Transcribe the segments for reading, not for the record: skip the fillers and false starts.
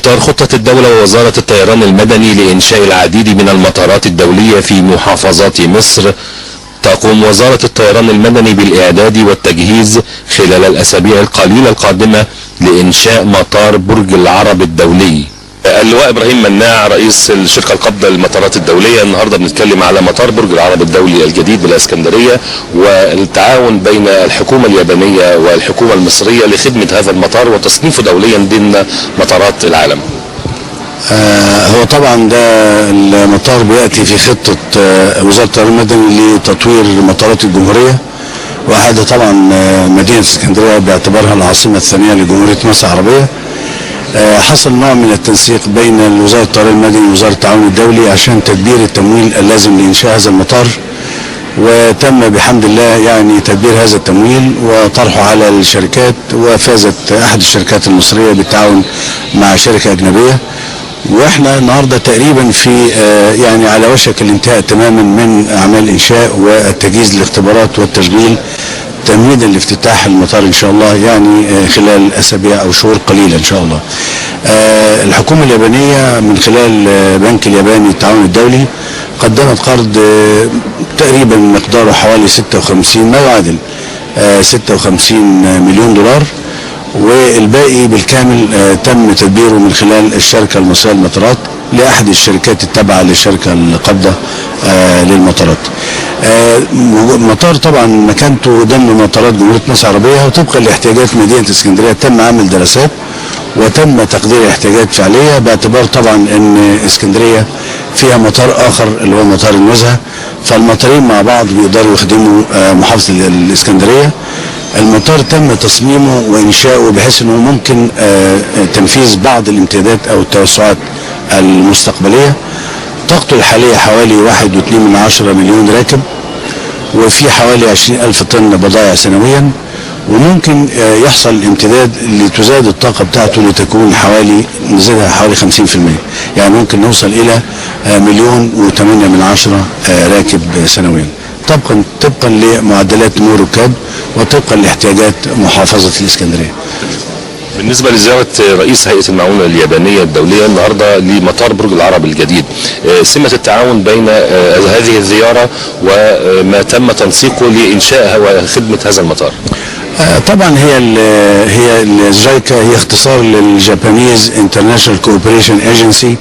إطار خطة الدولة ووزارة الطيران المدني لإنشاء العديد من المطارات الدولية في محافظات مصر، تقوم وزارة الطيران المدني بالإعداد والتجهيز خلال الأسابيع القليلة القادمة لإنشاء مطار برج العرب الدولي. اللواء إبراهيم مناع رئيس الشركة القابضة للمطارات الدولية، النهارده بنتكلم على مطار برج العرب الدولي الجديد بالإسكندرية والتعاون بين الحكومة اليابانية والحكومة المصرية لخدمة هذا المطار وتصنيفه دوليا ضمن مطارات العالم. هو طبعا ده المطار بيأتي في خطة وزارة الطيران المدني لتطوير مطارات الجمهورية، وهذا طبعا مدينة اسكندرية باعتبارها العاصمة الثانية لجمهورية مصر العربية. حصل نوع من التنسيق بين وزارة الطيران المدني ووزارة التعاون الدولي عشان تدبير التمويل اللازم لإنشاء هذا المطار، وتم بحمد الله يعني تدبير هذا التمويل وطرحه على الشركات، وفازت أحد الشركات المصرية بالتعاون مع شركة أجنبية، واحنا النهارده تقريبا في يعني على وشك الانتهاء تماما من اعمال الانشاء والتجهيز للاختبارات والتشغيل تمهيدا لافتتاح المطار ان شاء الله، يعني خلال اسابيع او شهور قليله ان شاء الله. الحكومه اليابانيه من خلال بنك الياباني للتعاون الدولي قدمت قرض تقريبا مقداره حوالي 56 ما يعادل 56 مليون دولار، والباقي بالكامل تم تدبيره من خلال الشركة المصرية للمطارات لأحد الشركات التابعة للشركة القابضة للمطارات. مطار طبعا مكانته ضمن مطارات جمهورية مصر العربية، وطبقا لاحتياجات مدينة اسكندرية تم عمل دراسات وتم تقدير احتياجات فعلية، باعتبار طبعا ان اسكندرية فيها مطار اخر اللي هو مطار النزهة، فالمطارين مع بعض بيقدروا يخدموا محافظة الاسكندرية. المطار تم تصميمه وانشاؤه بحيث انه ممكن تنفيذ بعض الامتدادات او التوسعات المستقبليه. طاقته الحاليه حوالي 1.2 مليون راكب، وفي حوالي 20,000 طن بضائع سنويا، وممكن يحصل امتداد لتزاد الطاقه بتاعته لتكون نزيدها حوالي 50%، يعني ممكن نوصل الى 1,800,000 راكب سنويا، طبقا لمعدلات نمو الركاب وطبقا لاحتياجات محافظة الإسكندرية. بالنسبة لزيارة رئيس هيئة المعونة اليابانية الدولية النهاردة لمطار برج العرب الجديد، سمة التعاون بين هذه الزيارة وما تم تنسيقه لإنشاء وخدمة هذا المطار؟ طبعا هي الجايكا هي اختصار للجابانيز انترناشونال كوبريشن ايجنسي،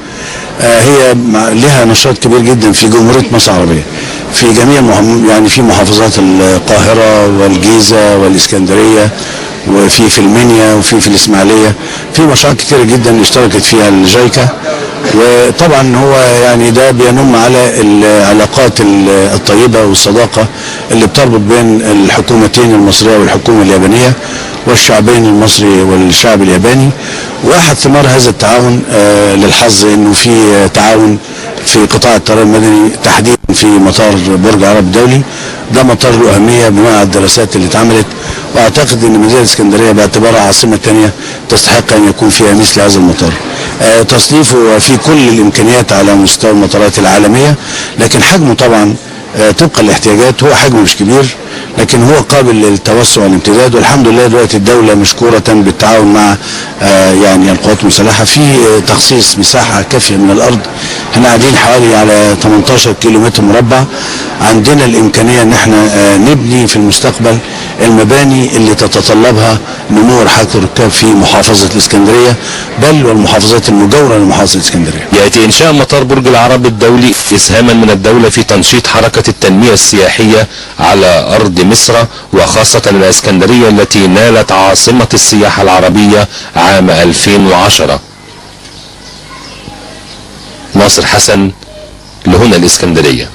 هي لها نشاط كبير جدا في جمهورية مصر العربية في جميع يعني في محافظات القاهرة والجيزة والإسكندرية، وفي المنيا وفي الإسماعيلية، في مشاريع كتيرة جدا اشتركت فيها الجايكا. وطبعا هو يعني ده بينم على العلاقات الطيبة والصداقة اللي بتربط بين الحكومتين المصرية والحكومة اليابانية والشعبين المصري والشعب الياباني. واحد ثمار هذا التعاون للحظ انه في تعاون في قطاع الطيران المدني تحديدا في مطار برج العرب الدولي. ده مطار له اهميه بناء على الدراسات اللي اتعملت، واعتقد ان مدينه اسكندريه باعتبارها عاصمه ثانيه تستحق ان يكون فيها مثل هذا المطار. تصنيفه في كل الامكانيات على مستوى المطارات العالميه، لكن حجمه طبعا طبقا لاحتياجات هو حجمه مش كبير، لكن هو قابل للتوسع والامتداد. والحمد لله دلوقتي الدولة مشكورة بالتعاون مع يعني القوات المسلحة في تخصيص مساحة كافية من الأرض. احنا قاعدين حوالي على 18 كيلومتر مربع، عندنا الإمكانية ان احنا نبني في المستقبل المباني اللي تتطلبها نمو حركة الركاب في محافظة الإسكندرية بل والمحافظات المجاورة لمحافظة الإسكندرية. يأتي إنشاء مطار برج العرب الدولي إسهاما من الدولة في تنشيط حركة التنمية السياحية على أرض مصر، وخاصة الإسكندرية التي نالت عاصمة السياحة العربية عام 2010. ناصر حسن، لهنا الإسكندرية.